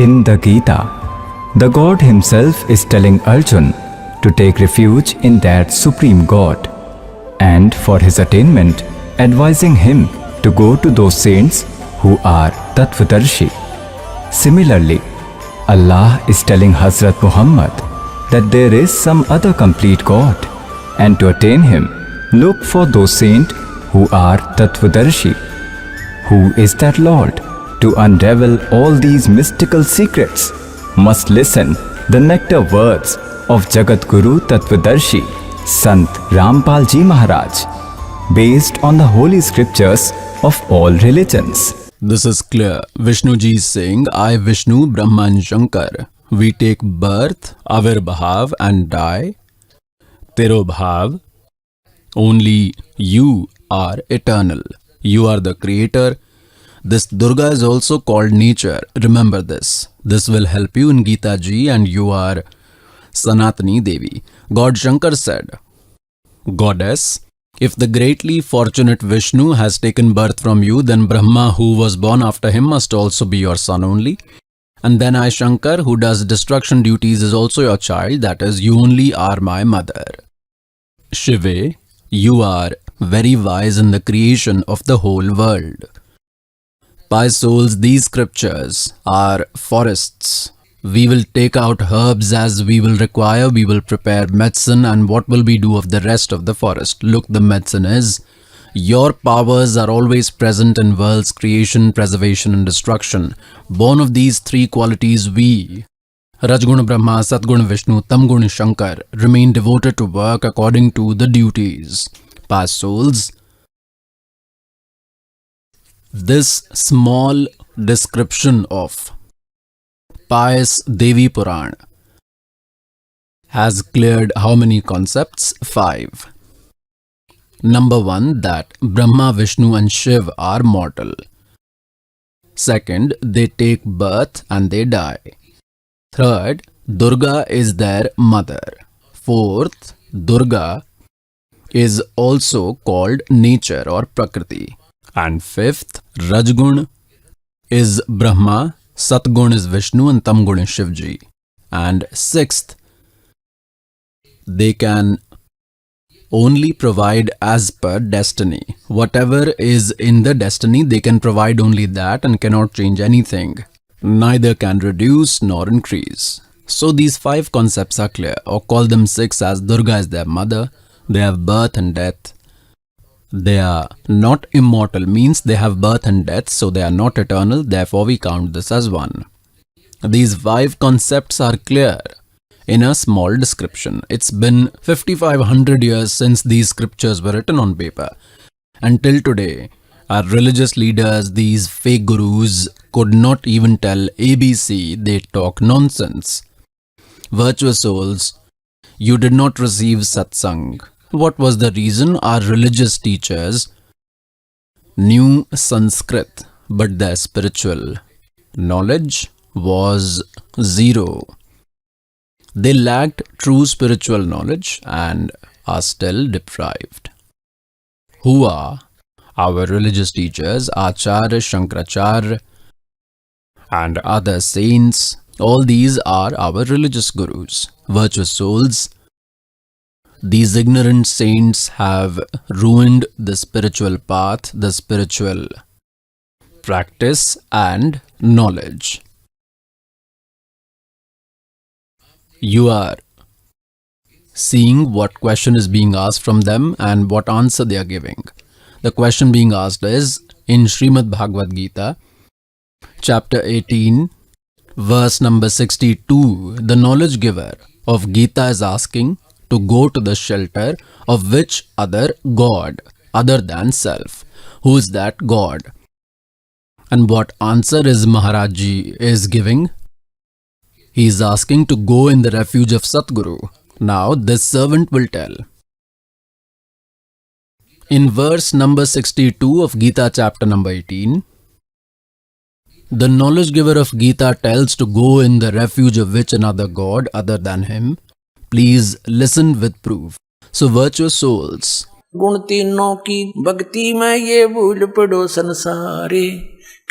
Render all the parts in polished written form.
In the Gita, the God himself is telling Arjun to take refuge in that supreme God, and for his attainment, advising him to go to those saints who are Tattvadarshi. Similarly, Allah is telling Hazrat Muhammad that there is some other complete God, and to attain him, look for those saints who are Tattvadarshi. Who is that Lord? To unravel all these mystical secrets, must listen the nectar words of Jagat Guru Tattvadarshi, Sant Rampal Ji Maharaj, based on the holy scriptures of all religions. This is clear. Vishnu ji is saying, I Vishnu, Brahma and Shankar. We take birth, avirbhav and die. Tero bhav. Only you are eternal. You are the creator. This Durga is also called nature. Remember this. This will help you in Gita ji, and you are Sanatani Devi. God Shankar said, Goddess, if the greatly fortunate Vishnu has taken birth from you, then Brahma, who was born after him, must also be your son only. And then I, Shankar, who does destruction duties, is also your child. That is, you only are my mother. Shive, you are very wise in the creation of the whole world. Pious souls, these scriptures are forests. We will take out herbs as we will require. We will prepare medicine, and what will we do of the rest of the forest? Look, the medicine is, your powers are always present in world's creation, preservation and destruction. Born of these three qualities, we, Rajguna Brahma, Satguna Vishnu, Tamguna Shankar, remain devoted to work according to the duties. Pious souls, this small description of pious Devi Puran has cleared how many concepts? 5. Number 1, that Brahma, Vishnu and Shiv are mortal. Second, they take birth and they die. Third, Durga is their mother. Fourth, Durga is also called nature or Prakriti. And fifth, Rajgun is Brahma, Satgun is Vishnu and Tamgun is Shivji. And sixth, they can only provide as per destiny. Whatever is in the destiny, they can provide only that and cannot change anything. Neither can reduce nor increase. So these 5 concepts are clear, or call them 6, as Durga is their mother. They have birth and death. They are not immortal, means they have birth and death, so they are not eternal. Therefore we count this as 1. These 5 concepts are clear in a small description. It's been 5500 years since these scriptures were written on paper. Until today, our religious leaders, these fake gurus, could not even tell ABC. They talk nonsense. Virtuous souls, you did not receive Satsang. What was the reason? Our religious teachers knew Sanskrit, but their spiritual knowledge was zero. They lacked true spiritual knowledge and are still deprived. Who are our religious teachers? Acharya, Shankaracharya and other saints. All these are our religious gurus. Virtuous souls, these ignorant saints have ruined the spiritual path, the spiritual practice and knowledge. You are seeing what question is being asked from them and what answer they are giving. The question being asked is in Srimad Bhagavad Gita, chapter 18, verse number 62. The knowledge giver of Gita is asking to go to the shelter of which other God other than self. Who is that God? And what answer is Maharaj ji is giving? He is asking to go in the refuge of Satguru. Now this servant will tell. In verse number 62 of Gita chapter number 18, the knowledge giver of Gita tells to go in the refuge of which another God other than him. Please listen with proof. So virtuous souls, गुण तीनों की भक्ति में ये भूल पड़ो संसारे,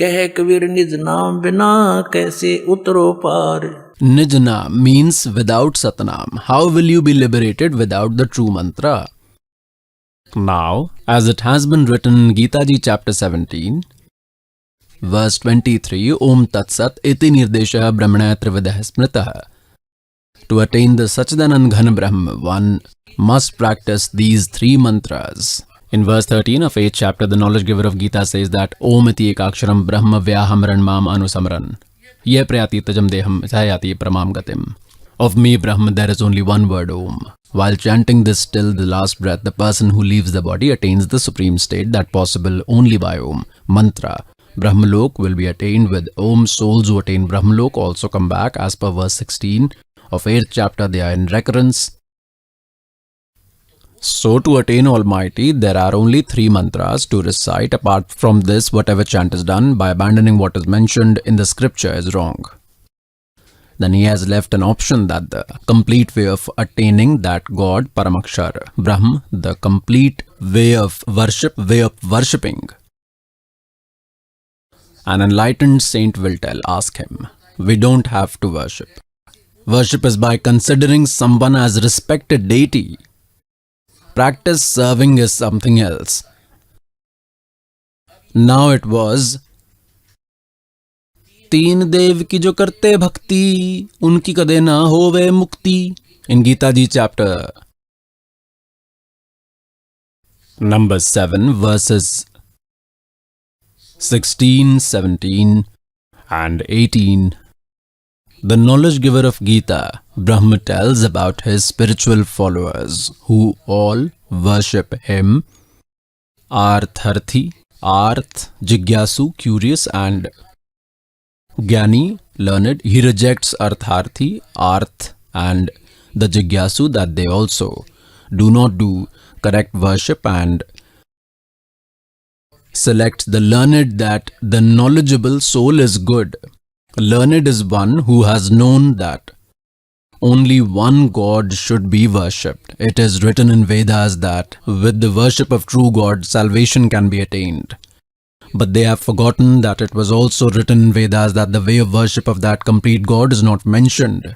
कह कबीर निज नाम बिना कैसे उतरो पार. Nijna means without Satnam. How will you be liberated without the true mantra? Now, as it has been written in Gita Ji chapter 17, verse 23, Om Tat Sat iti nirdesha brahmana trividah smritah. To attain the Satchidanand Ghan Brahm, one must practice these three mantras. In verse 13 of 8th chapter, the knowledge giver of Gita says that Om iti ekaksharam brahma vyahamran mam anusamran. Ye prayati tajam deham sayati pramam gatim. Of me, Brahma, there is only one word, Om. While chanting this till the last breath, the person who leaves the body attains the supreme state that possible only by Om. Mantra. Brahmalok will be attained with Om. Souls who attain Brahmalok also come back as per verse 16 of 8th chapter. They are in recurrence. So to attain Almighty, there are only three mantras to recite. Apart from this, whatever chant is done by abandoning what is mentioned in the scripture is wrong. Then he has left an option that the complete way of attaining that God, Paramakshar, Brahm, the complete way of worship, way of worshipping. An enlightened saint will tell, ask him, we don't have to worship. Worship is by considering someone as respected deity. Practice serving is something else. Now it was, तीन देव की जो करते भक्ति उनकी कदे ना होवे मुक्ति. In Gita Ji chapter number 7 verses 16, 17 and 18. The knowledge giver of Gita, Brahma, tells about his spiritual followers who all worship him. Artharthi, Arth, Jigyasu, curious, and Gyani, learned. He rejects Artharthi, Arth, and the Jigyasu, that they also do not do correct worship, and selects the learned, that the knowledgeable soul is good. Learned is one who has known that only one God should be worshipped. It is written in Vedas that with the worship of true God, salvation can be attained. But they have forgotten that it was also written in Vedas that the way of worship of that complete God is not mentioned.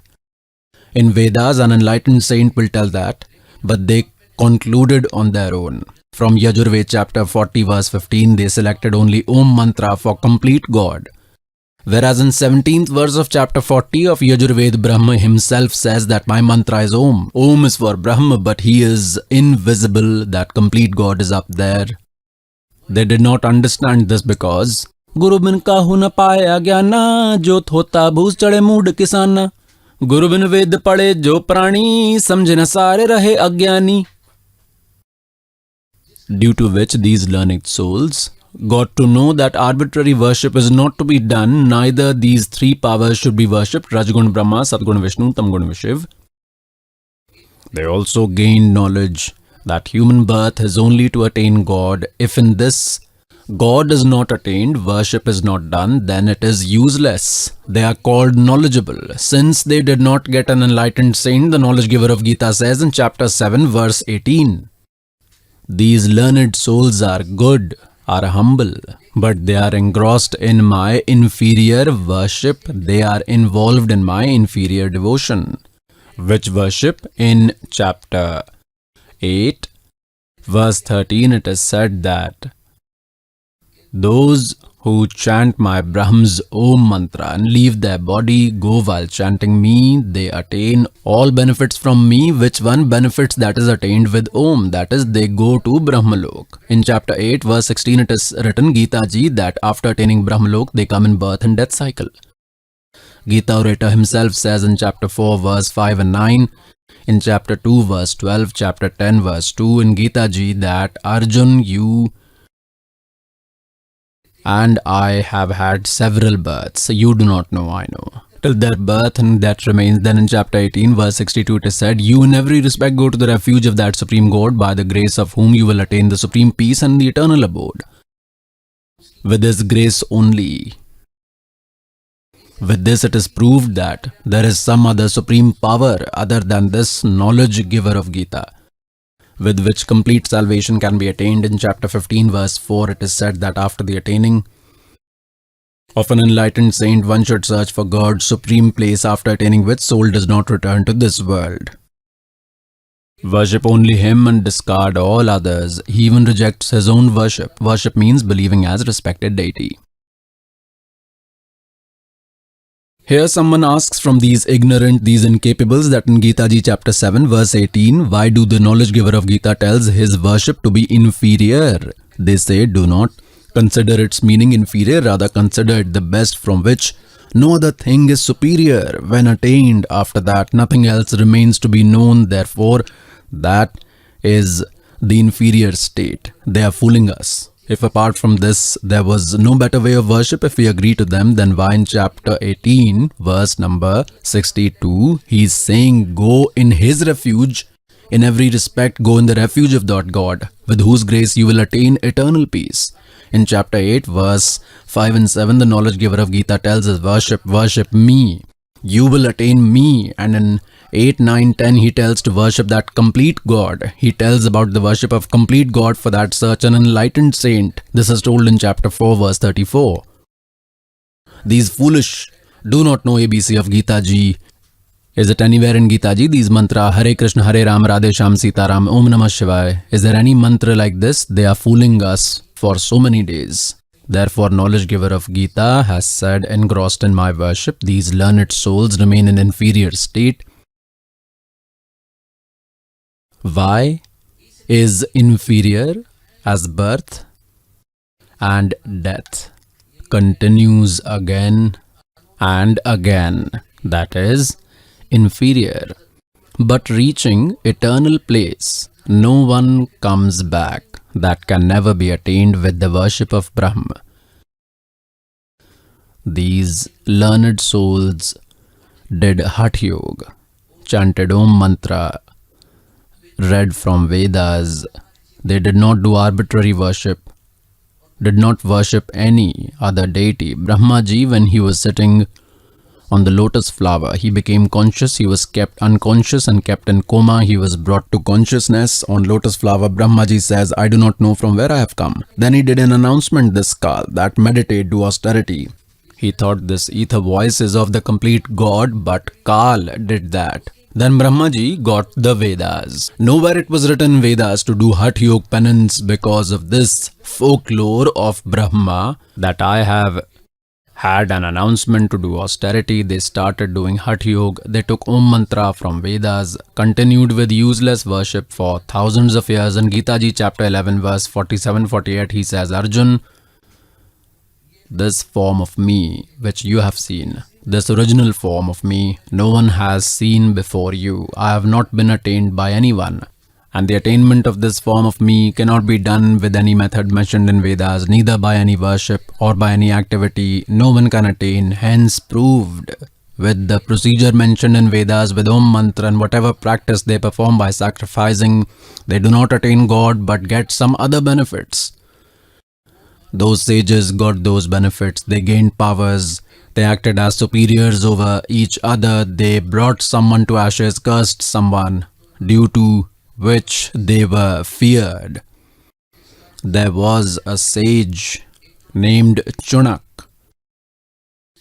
In Vedas, an enlightened saint will tell that, but they concluded on their own. From Yajurveda chapter 40 verse 15, they selected only Om mantra for complete God. Whereas in 17th verse of chapter 40 of Yajurveda, Brahma himself says that my mantra is Om. Om is for Brahma, but he is invisible, that complete God is up there. They did not understand this because Guru bin kahu na paya gyana, jot hota bhus chade mood kisana. Guru bin ved pade jo prani, samjhe na sare rahe agyani. Due to which these learned souls got to know that arbitrary worship is not to be done. Neither these three powers should be worshipped, Rajgun Brahma, Satgun Vishnu, Tamgun Shiv. They also gained knowledge that human birth is only to attain God. If in this God is not attained, worship is not done, then it is useless. They are called knowledgeable. Since they did not get an enlightened saint, the knowledge giver of Gita says in chapter 7 verse 18, these learned souls are good, are humble, but they are engrossed in my inferior worship. They are involved in my inferior devotion. Which worship? In chapter 8 verse 13 it is said that those who chant my Brahm's Om mantra and leave their body, go while chanting me, they attain all benefits from me. Which one? Benefits that is attained with Om, that is, they go to Brahmalok. In chapter 8 verse 16 it is written, Gita Ji, that after attaining Brahmalok they come in birth and death cycle. Gita orator himself says in chapter 4 verse 5 and 9, in chapter 2 verse 12, chapter 10 verse 2 in Gita Ji, that Arjun, you and I have had several births. You do not know, I know. Till their birth and that remains. Then in chapter 18 verse 62 it is said, you in every respect go to the refuge of that supreme God, by the grace of whom you will attain the supreme peace and the eternal abode. With this grace only. With this it is proved that there is some other supreme power other than this knowledge giver of Gita, with which complete salvation can be attained. In chapter 15 verse 4 it is said that after the attaining of an enlightened saint, one should search for God's supreme place, after attaining which soul does not return to this world. Worship only Him and discard all others. He even rejects his own worship. Worship means believing as respected deity. Here someone asks from these ignorant, these incapables, that in Gita Ji chapter 7 verse 18, why do the knowledge giver of Gita tells his worship to be inferior? They say, do not consider its meaning inferior, rather consider it the best, from which no other thing is superior. When attained, after that nothing else remains to be known, therefore that is the inferior state. They are fooling us. If apart from this there was no better way of worship, if we agree to them, then why in chapter 18 verse number 62 he is saying, go in his refuge, in every respect go in the refuge of that God, with whose grace you will attain eternal peace. In chapter 8 verse 5 and 7 the knowledge giver of Gita tells us, worship me, you will attain me. And in 8, 9, 10 he tells to worship that complete God. He tells about the worship of complete God, for that search an enlightened saint. This is told in chapter 4 verse 34. These foolish do not know ABC of Gita Ji. Is it anywhere in Gita Ji these mantra, Hare Krishna, Hare Ram, Radhe Shyam, Sita Ram, Om Namah Shivaya? Is there any mantra like this? They are fooling us for so many days. Therefore, knowledge giver of Gita has said, engrossed in my worship, these learned souls remain in inferior state. Why is inferior? As birth and death continues again and again. That is inferior. But reaching eternal place, no one comes back. That can never be attained with the worship of Brahma. These learned souls did Hatha Yoga, chanted Om Mantra, read from Vedas. They did not do arbitrary worship, did not worship any other deity. Brahmaji, when he was sitting on the lotus flower, he became conscious. He was kept unconscious and kept in coma. He was brought to consciousness on lotus flower. Brahmaji says, I do not know from where I have come. Then he did an announcement, this Kal, that meditate, do austerity. He thought this ether voice is of the complete God, but Kal did that. Then Brahmaji got the Vedas. Nowhere it was written in Vedas to do Hatha Yoga penance because of this folklore of Brahma, that I have had an announcement to do austerity. They started doing Hatha Yoga. They took Om Mantra from Vedas, continued with useless worship for thousands of years. In Gita Ji chapter 11 verse 47-48 he says, Arjun, this form of me which you have seen, this original form of me, no one has seen before you. I have not been attained by anyone. And the attainment of this form of me cannot be done with any method mentioned in Vedas, neither by any worship or by any activity. No one can attain, hence proved with the procedure mentioned in Vedas, with Om Mantra and whatever practice they perform by sacrificing, they do not attain God but get some other benefits. Those sages got those benefits. They gained powers. They acted as superiors over each other. They brought someone to ashes, cursed someone, due to which they were feared. There was a sage named Chunak.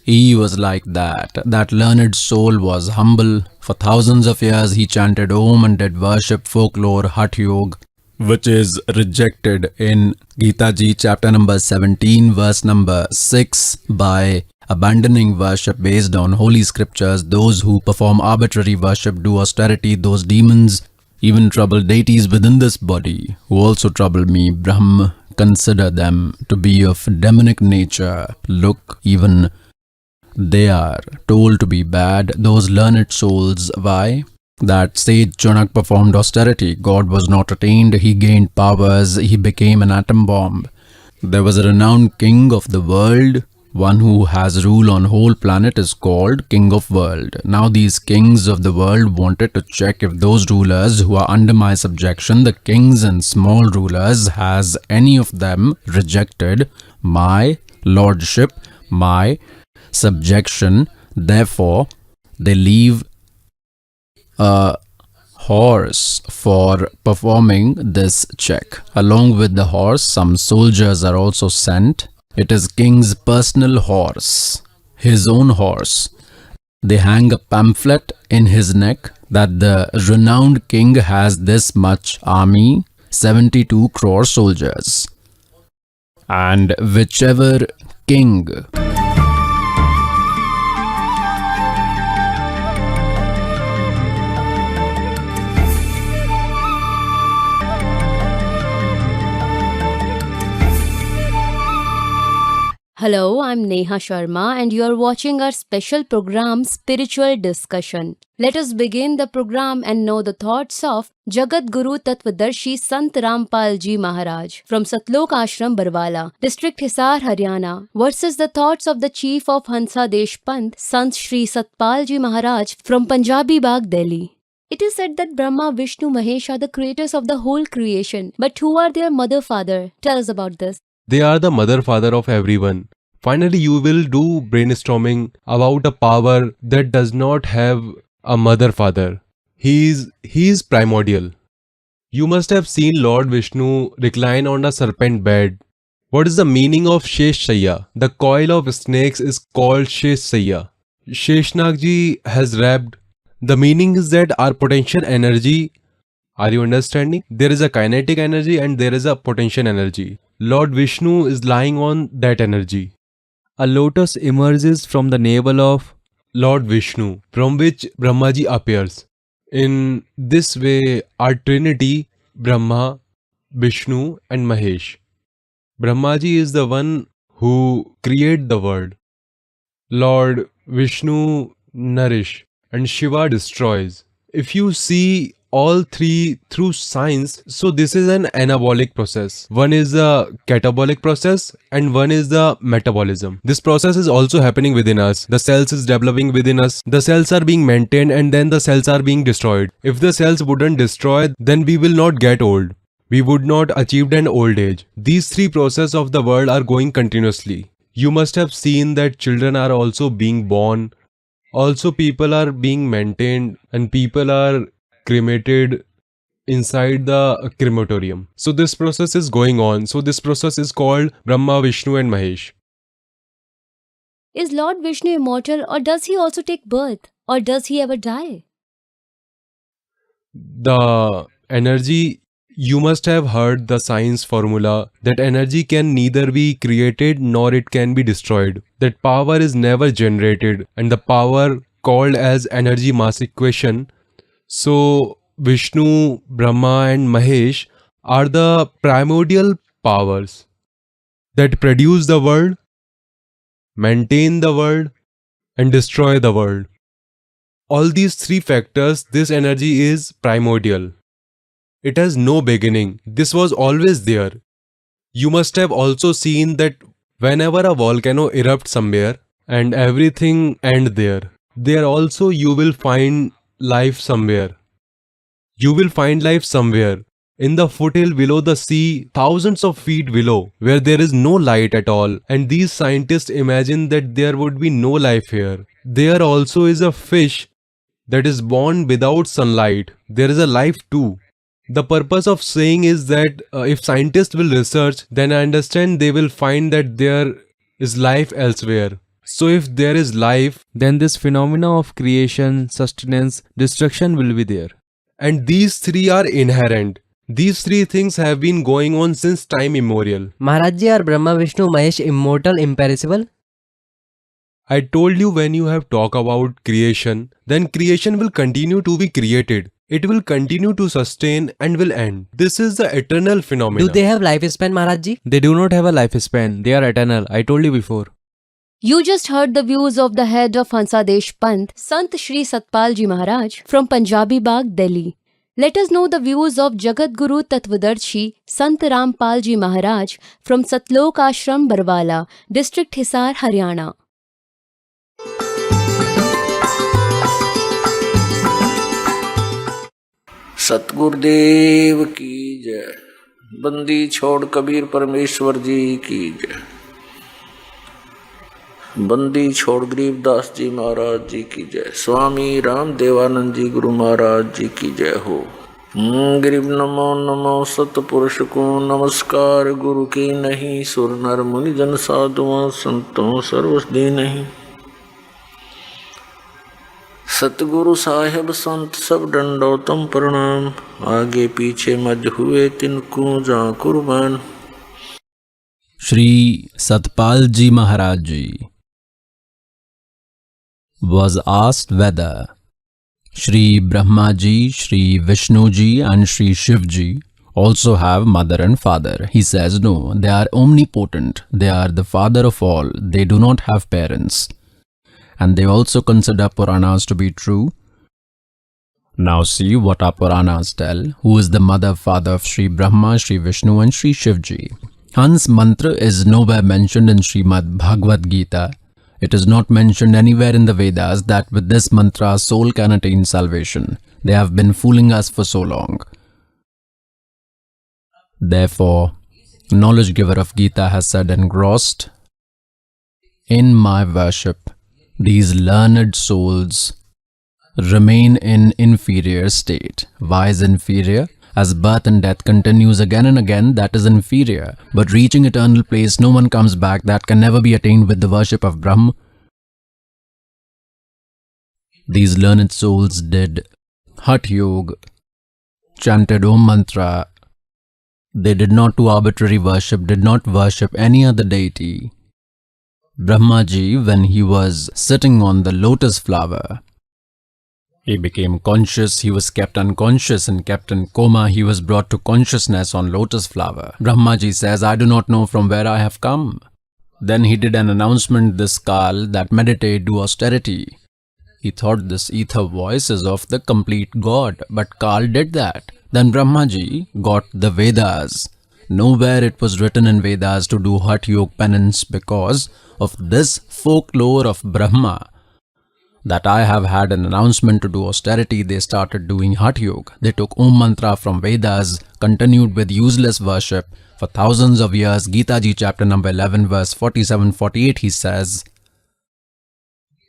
He was like that. That learned soul was humble. For thousands of years he chanted Om and did worship, folklore, Hatha Yoga, which is rejected in Gita Ji chapter number 17 verse number 6 by abandoning worship based on holy scriptures. Those who perform arbitrary worship, do austerity, those demons even trouble deities within this body, who also trouble me, Brahma, consider them to be of demonic nature. Look, even they are told to be bad, those learned souls. Why? That sage Chunak performed austerity. God was not attained. He gained powers. He became an atom bomb. There was a renowned king of the world. One who has rule on whole planet is called King of World. Now these kings of the world wanted to check if those rulers who are under my subjection, the kings and small rulers, has any of them rejected my lordship, my subjection. Therefore, they leave a horse for performing this check. Along with the horse, some soldiers are also sent. It is king's personal horse, his own horse. They hang a pamphlet in his neck that the renowned king has this much army, 72 crore soldiers. And whichever king Hello, I'm Neha Sharma and you are watching our special program Spiritual Discussion. Let us begin the program and know the thoughts of Jagat Guru Tattvadarshi Sant Rampal Ji Maharaj from Satlok Ashram Barwala, District Hisar, Haryana versus the thoughts of the Chief of Hansa Desh Panth, Sant Shri Satpal Ji Maharaj from Punjabi Bagh, Delhi. It is said that Brahma, Vishnu, Mahesh are the creators of the whole creation. But who are their mother-father? Tell us about this. They are the mother-father of everyone. Finally, you will do brainstorming about a power that does not have a mother-father. He is primordial. You must have seen Lord Vishnu recline on a serpent bed. What is the meaning of Sheshaya? The coil of snakes is called Sheshaya. Sheshnag ji has wrapped. The meaning is that our potential energy, are you understanding? There is a kinetic energy and there is a potential energy. Lord Vishnu is lying on that energy. A lotus emerges from the navel of Lord Vishnu, from which Brahmaji appears. In this way, our Trinity, Brahma, Vishnu and Mahesh. Brahmaji is the one who created the world. Lord Vishnu nourish and Shiva destroys. If you see all three through science, so this is an anabolic process. One is the catabolic process and one is the metabolism. This process is also happening within us. The cells is developing within us. The cells are being maintained and then the cells are being destroyed. If the cells wouldn't destroy, then we will not get old. We would not achieve an old age. These three processes of the world are going continuously. You must have seen that children are also being born. Also people are being maintained and people are cremated inside the crematorium. So this process is going on. So this process is called Brahma, Vishnu and Mahesh. Is Lord Vishnu immortal or does he also take birth? Or does he ever die? The energy, you must have heard the science formula that energy can neither be created nor it can be destroyed. That power is never generated and the power called as energy mass equation. So Vishnu, Brahma and Mahesh are the primordial powers that produce the world, maintain the world and destroy the world. All these three factors, this energy is primordial. It has no beginning. This was always there. You must have also seen that whenever a volcano erupts somewhere and everything ends there also you will find life somewhere. You will find life somewhere in the foothill below the sea, thousands of feet below, where there is no light at all. And these scientists imagine that there would be no life here. There also is a fish that is born without sunlight. There is a life too. The purpose of saying is that if scientists will research, then I understand they will find that there is life elsewhere. So if there is life, then this phenomena of creation, sustenance, destruction will be there. And these three are inherent. These three things have been going on since time immemorial. Maharaj ji, are Brahma, Vishnu, Mahesh immortal, imperishable? I told you when you have talked about creation, then creation will continue to be created. It will continue to sustain and will end. This is the eternal phenomenon. Do they have lifespan, Maharaj ji? They do not have a lifespan. They are eternal. I told you before. You just heard the views of the head of Hansa Desh Panth, Sant Shri Satpal Ji Maharaj from Punjabi Bagh, Delhi. Let us know the views of Jagat Guru Tattvadarshi Sant Rampal Ji Maharaj from Satlok Ashram Barwala, District Hisar, Haryana. Satgurudev की जय। बंदी छोड़ कबीर परमेश्वर जी की जय। बंदी छोड़ गरीबदास जी महाराज जी की जय। स्वामी राम देवानंद जी गुरु महाराज जी की जय हो। गिरिव नमो नमो सतपुरुष को नमस्कार गुरु की नहीं। सुर नर मुनि जन साधुओं संतों सर्वसदी नहीं। सतगुरु साहेब संत सब दंडोतम प्रणाम। आगे पीछे मध्य हुए तिनको जा कुर्बान। Shri Satpal Ji Maharaj Ji was asked whether Shri Brahma Ji, Shri Vishnu Ji and Shri Shiv Ji also have mother and father. He says no, they are omnipotent, they are the father of all, they do not have parents. And they also consider Puranas to be true. Now see what our Puranas tell. Who is the mother father of Shri Brahma, Shri Vishnu and Shri Shiv Ji? Hans mantra is nowhere mentioned in Srimad Bhagavad Gita. It is not mentioned anywhere in the Vedas that with this mantra soul can attain salvation. They have been fooling us for so long. Therefore, knowledge giver of Gita has said engrossed in my worship, these learned souls remain in inferior state. Why is inferior? As birth and death continues again and again, that is inferior. But reaching eternal place, no one comes back. That can never be attained with the worship of Brahma. These learned souls did Hatha Yoga, chanted Om Mantra. They did not do arbitrary worship, did not worship any other deity. Brahmaji, when he was sitting on the lotus flower, he became conscious, he was kept unconscious and kept in coma. He was brought to consciousness on lotus flower. Brahmaji says, I do not know from where I have come. Then he did an announcement this Kal that meditate, do austerity. He thought this ether voice is of the complete God, but Kal did that. Then Brahmaji got the Vedas. Nowhere it was written in Vedas to do Hatha Yoga penance because of this folklore of Brahma. That I have had an announcement to do austerity, they started doing Hatha Yoga. They took Om Mantra from Vedas, continued with useless worship for thousands of years. Gita Ji chapter number 11 verse 47-48 he says,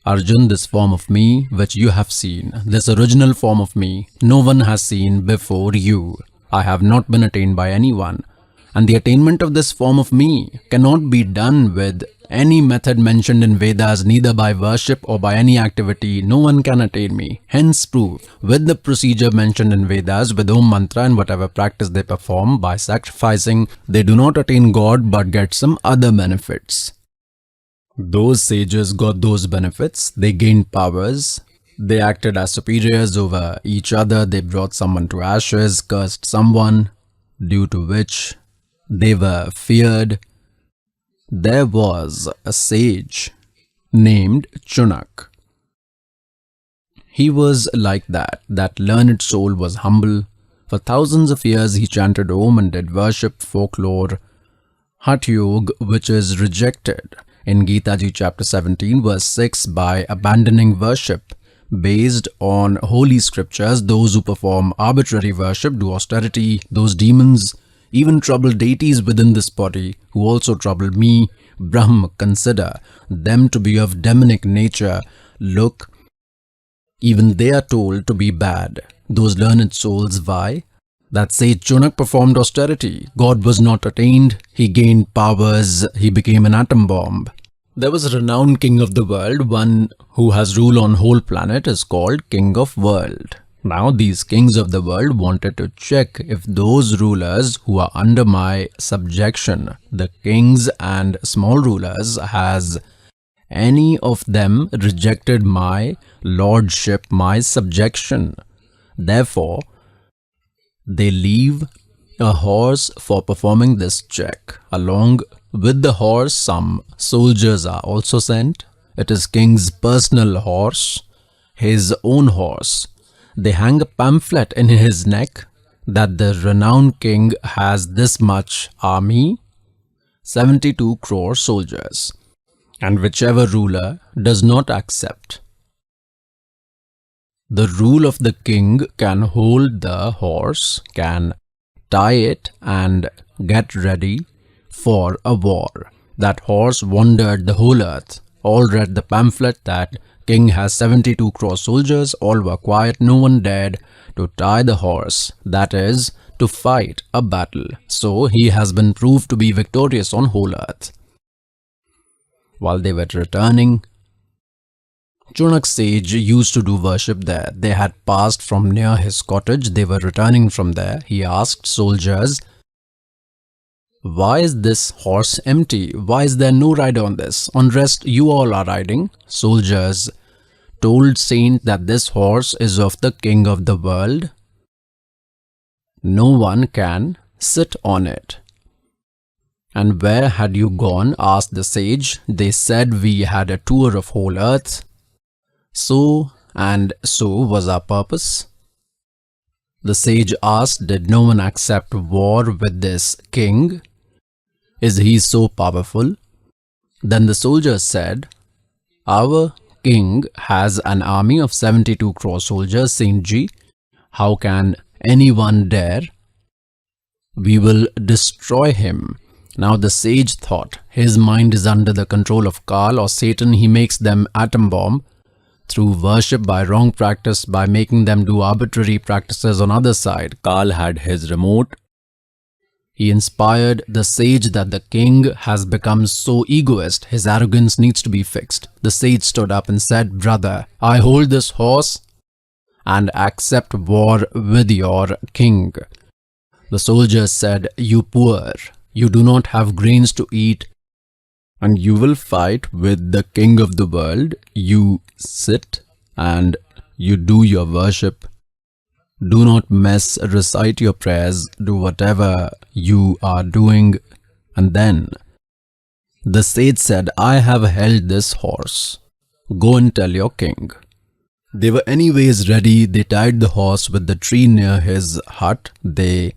Arjun, this form of me which you have seen, this original form of me, no one has seen before you. I have not been attained by anyone. And the attainment of this form of me cannot be done with any method mentioned in Vedas, neither by worship or by any activity. No one can attain me. Hence prove, with the procedure mentioned in Vedas, with Om Mantra and whatever practice they perform, by sacrificing, they do not attain God but get some other benefits. Those sages got those benefits. They gained powers. They acted as superiors over each other. They brought someone to ashes, cursed someone, due to which they were feared. There was a sage named Chunak. He was like that. That learned soul was humble. For thousands of years he chanted Om and did worship, folklore, Hatha Yoga, which is rejected in Gita Ji chapter 17 verse 6 by abandoning worship based on holy scriptures. Those who perform arbitrary worship, do austerity, those demons even trouble deities within this body who also trouble me, Brahm, consider them to be of demonic nature. Look, even they are told to be bad. Those learned souls, why? That sage Chunak performed austerity. God was not attained. He gained powers. He became an atom bomb. There was a renowned king of the world. One who has rule on whole planet is called King of World. Now these kings of the world wanted to check if those rulers who are under my subjection, the kings and small rulers, has any of them rejected my lordship, my subjection. Therefore, they leave a horse for performing this check. Along with the horse, some soldiers are also sent. It is king's personal horse, his own horse. They hang a pamphlet in his neck that the renowned king has this much army, 72 crore soldiers, and whichever ruler does not accept the rule of the king can hold the horse, can tie it and get ready for a war. That horse wandered the whole earth. All read the pamphlet that king has 72 crore soldiers, all were quiet, no one dared to tie the horse, that is, to fight a battle. So he has been proved to be victorious on whole earth. While they were returning, Chunak sage used to do worship there. They had passed from near his cottage. They were returning from there. He asked soldiers, "Why is this horse empty? Why is there no rider on this? On rest you all are riding." Soldiers told Saint that this horse is of the king of the world. No one can sit on it. "And where had you gone?" asked the sage. They said, "We had a tour of whole earth. So and so was our purpose." The sage asked, "Did no one accept war with this king? Is he so powerful?" Then the soldiers said, "Our king has an army of 72 crore soldiers, Saint Ji. How can anyone dare? We will destroy him." Now the sage thought, his mind is under the control of Kal or Satan. He makes them atom bomb through worship, by wrong practice, by making them do arbitrary practices on other side. Kal had his remote. He inspired the sage that the king has become so egoist, his arrogance needs to be fixed. The sage stood up and said, "Brother, I hold this horse and accept war with your king." The soldiers said, "You poor, you do not have grains to eat, and you will fight with the king of the world. You sit and you do your worship. Do not mess, recite your prayers, do whatever you are doing." And then the sage said, "I have held this horse. Go and tell your king." They were anyways ready. They tied the horse with the tree near his hut. They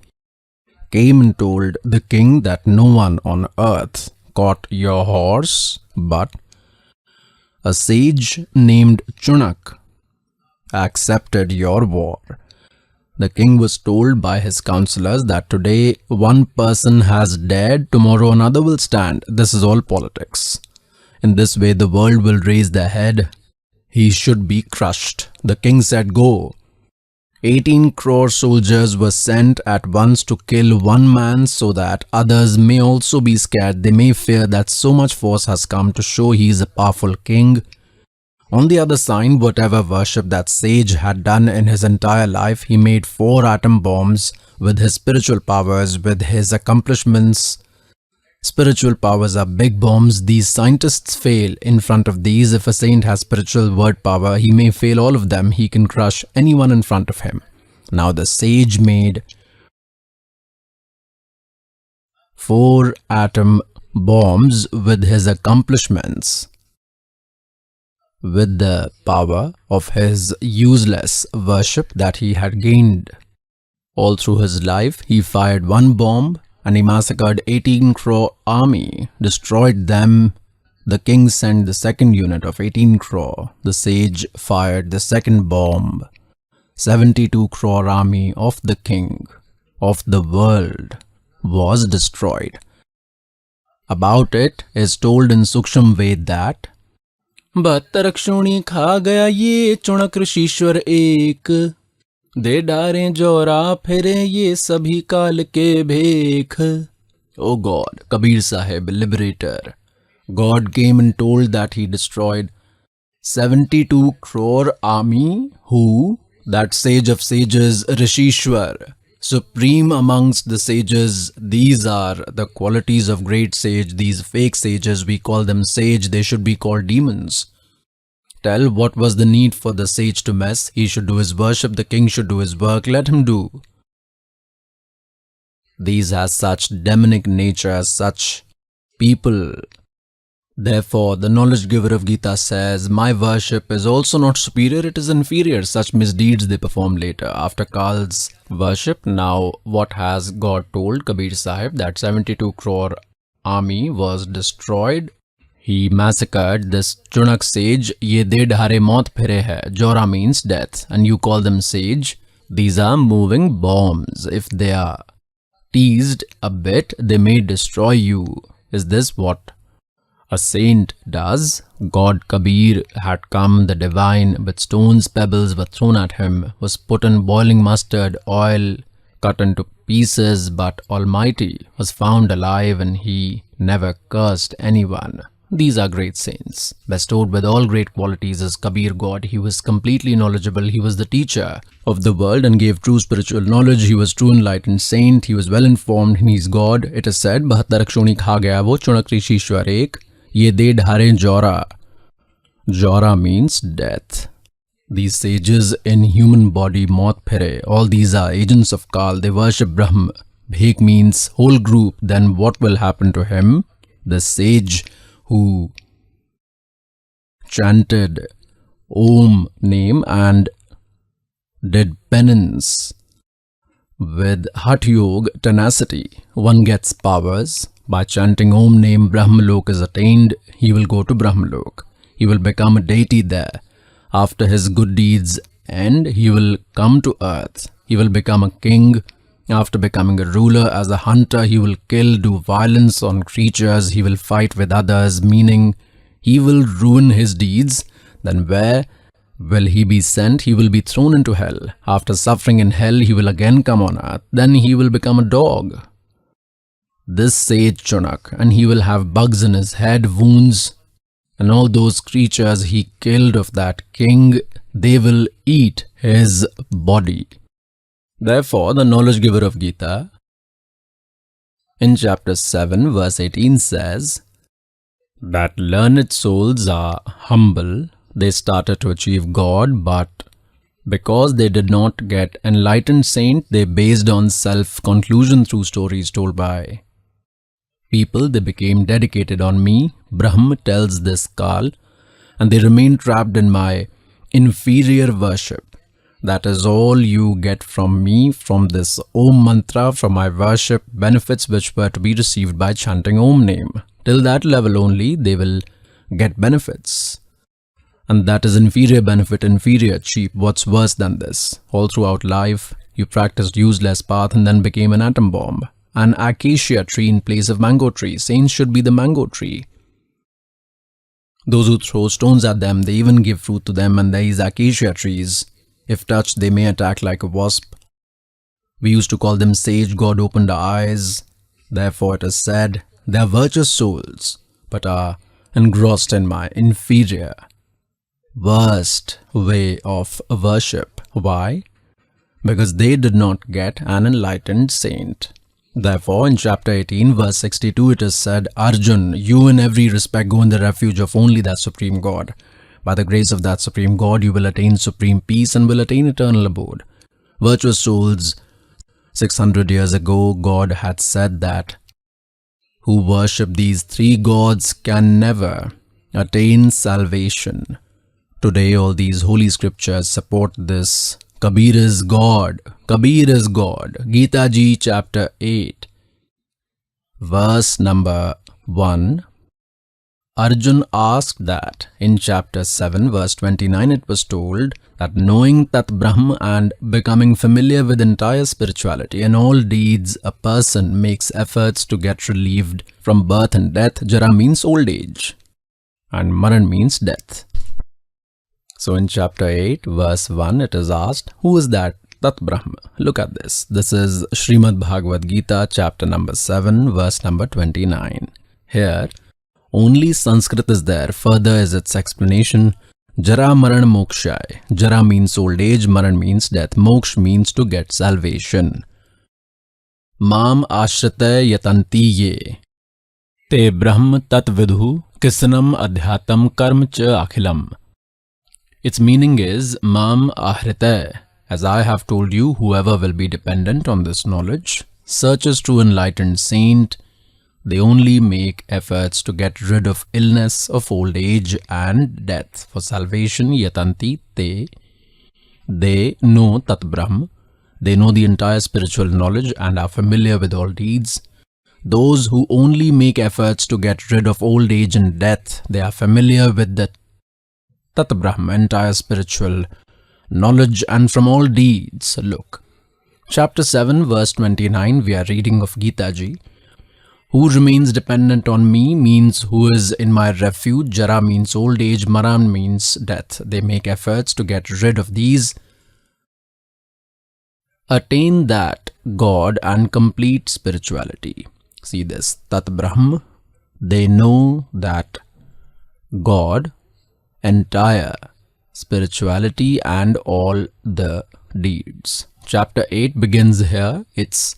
came and told the king that no one on earth caught your horse, but a sage named Chunak accepted your war. The king was told by his counselors that today one person has dared, tomorrow another will stand. This is all politics. In this way the world will raise their head. He should be crushed. The king said, "Go." 18 crore soldiers were sent at once to kill one man so that others may also be scared. They may fear that so much force has come to show he is a powerful king. On the other side, whatever worship that sage had done in his entire life, he made 4 atom bombs with his spiritual powers, with his accomplishments. Spiritual powers are big bombs. These scientists fail in front of these. If a saint has spiritual word power, he may fail all of them. He can crush anyone in front of him. Now the sage made 4 atom bombs with his accomplishments, with the power of his useless worship that he had gained. All through his life, he fired 1 bomb and he massacred 18 crore army, destroyed them. The king sent the second unit of 18 crore. The sage fired the second bomb. 72 crore army of the king of the world was destroyed. About it is told in Suksham Ved that 72 क्षोणी खा गया ये चुणक ऋषीश्वर एक, दे डारे जोरा फिरे ये सभी काल के भेख. O God, Kabir Sahib, liberator, God came and told that he destroyed 72 crore army. Who? That sage of sages, Rishishwar, supreme amongst the sages. These are the qualities of great sage. These fake sages, we call them sage, they should be called demons. Tell, what was the need for the sage to mess? He should do his worship, the king should do his work, let him do. These has such demonic nature, such people. Therefore, the knowledge giver of Gita says, my worship is also not superior, it is inferior. Such misdeeds they perform later. After Kal's worship, now what has God told Kabir Sahib? That 72 crore army was destroyed. He massacred this Chunak sage. Ye de dhare maut phire hai. Jora means death. And you call them sage. These are moving bombs. If they are teased a bit, they may destroy you. Is this what a saint does. God Kabir had come, the divine, with stones, pebbles were thrown at him, was put in boiling mustard, oil, cut into pieces, but Almighty was found alive and he never cursed anyone. These are great saints. Bestowed with all great qualities as Kabir God, he was completely knowledgeable, he was the teacher of the world and gave true spiritual knowledge, he was true enlightened saint, he was well informed and he is God. It is said, 72 अक्षोणी खा गया वो चुनक ऋषीश्वर एक, ये दे ढारे Jaura. Jora means death. These sages in human body, Maut Phire, all these are agents of Kal, they worship Brahm. Bhek means whole group, then what will happen to him? The sage who chanted Om name and did penance with Hatha Yoga tenacity, one gets powers. By chanting Om name, Brahmalok is attained, he will go to Brahmalok. He will become a deity there. After his good deeds end, he will come to earth. He will become a king. After becoming a ruler, as a hunter, he will kill, do violence on creatures, he will fight with others, meaning he will ruin his deeds. Then where will he be sent? He will be thrown into hell. After suffering in hell, he will again come on earth. Then he will become a dog. This sage Chunak, and he will have bugs in his head, wounds, and all those creatures he killed of that king, they will eat his body. Therefore, the knowledge giver of Gita in chapter 7 verse 18 says that learned souls are humble. They started to achieve God, but because they did not get enlightened saint, they based on self-conclusion through stories told by people, they became dedicated on me. Brahm tells this Kal, and they remain trapped in my inferior worship. That is all you get from me, from this Om mantra, from my worship, benefits which were to be received by chanting Om name. Till that level only they will get benefits. And that is inferior benefit, inferior, cheap. What's worse than this? All throughout life, you practiced useless path and then became an atom bomb. An acacia tree in place of mango tree. Saints should be the mango tree. Those who throw stones at them, they even give fruit to them, and these acacia trees, if touched, they may attack like a wasp. We used to call them sage. God opened our eyes. Therefore it is said, they are virtuous souls, but are engrossed in my inferior, worst way of worship. Why? Because they did not get an enlightened saint. Therefore, in chapter 18, verse 62, it is said, Arjun, you in every respect go in the refuge of only that Supreme God. By the grace of that Supreme God, you will attain supreme peace and will attain eternal abode. Virtuous souls, 600 years ago, God had said that who worship these three gods can never attain salvation. Today, all these holy scriptures support this. Kabir is God. Kabir is God. Gita Ji, chapter 8, verse number 1. Arjun asked that. In chapter 7, verse 29, it was told that knowing Tat Brahm and becoming familiar with entire spirituality and all deeds, a person makes efforts to get relieved from birth and death. Jara means old age and Maran means death. So in chapter 8, verse 1, it is asked, who is that Tat Brahm? Look at this. This is Srimad Bhagavad Gita, chapter number 7, verse number 29. Here, only Sanskrit is there. Further is its explanation. Jara Maran Mokshai. Jara means old age, Maran means death. Moksh means to get salvation. Mam ashrite yatanti ye. Te Brahm tat vidhu kisnam adhyatam karm cha akhilam. Its meaning is, Mam ahrite. As I have told you, whoever will be dependent on this knowledge, searches to enlightened saint, they only make efforts to get rid of illness, of old age and death. For salvation, yatanti te, they know Tat Brahm, they know the entire spiritual knowledge and are familiar with all deeds. Those who only make efforts to get rid of old age and death, they are familiar with the Tat Brahm, entire spiritual knowledge and from all deeds. Look, chapter 7, verse 29, we are reading of Gita Ji. Who remains dependent on me means who is in my refuge. Jara means old age. Maran means death. They make efforts to get rid of these. Attain that God and complete spirituality. See this. Tat Brahm. They know that God, entire spirituality and all the deeds. Chapter 8 begins here. It's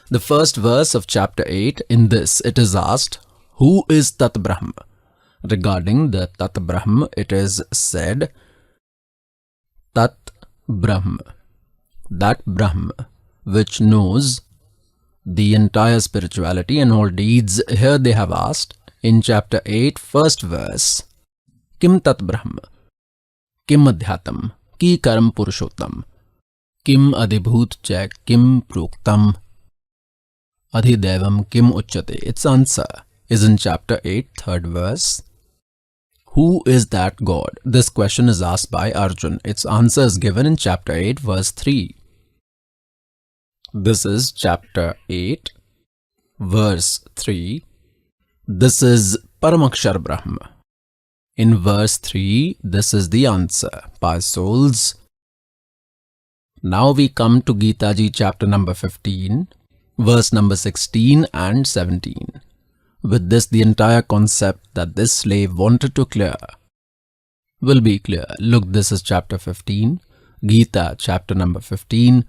the first verse of chapter 8. In this, it is asked, who is Tat Brahm? Regarding the Tat Brahm, it is said, Tat Brahm, that Brahm, which knows the entire spirituality and all deeds. Here they have asked, in chapter 8, first verse, Kim Tat Brahm? Kim Adhyatam? Ki Karam Purushottam? Kim Adhibhut Cha Kim Proktam? Adhidevam Kim Uchyate? Its answer is in chapter 8, third verse. Who is that God? This question is asked by Arjun. Its answer is given in chapter 8, verse 3. This is chapter 8, verse 3. This is Paramakshar Brahma. In verse 3, this is the answer. By souls. Now we come to Gita Ji chapter number 15, verse number 16 and 17. With this, the entire concept that this slave wanted to clear will be clear. Look, this is chapter 15, Gita chapter number 15.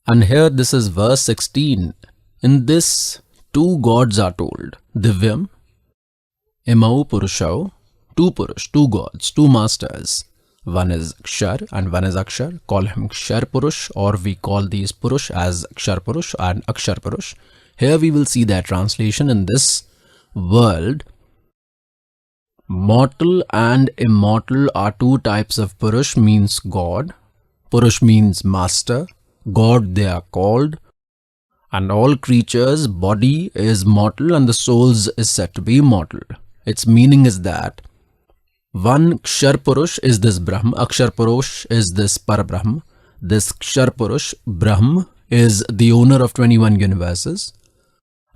And here this is verse 16. In this, two gods are told. Divyam, Imau Purushau, two Purush, two gods, two masters. One is Kshar and one is Akshar. Call him Kshar Purush, or we call these Purush as Kshar Purush and Akshar Purush. Here we will see their translation. In this world, mortal and immortal are two types of Purush, means God. Purush means master. God they are called. And all creatures' body is mortal and the souls is said to be immortal. Its meaning is that one Kshar Purush is this Brahm, Akshar Purush is this Parabrahm. This Kshar Purush, Brahm, is the owner of 21 universes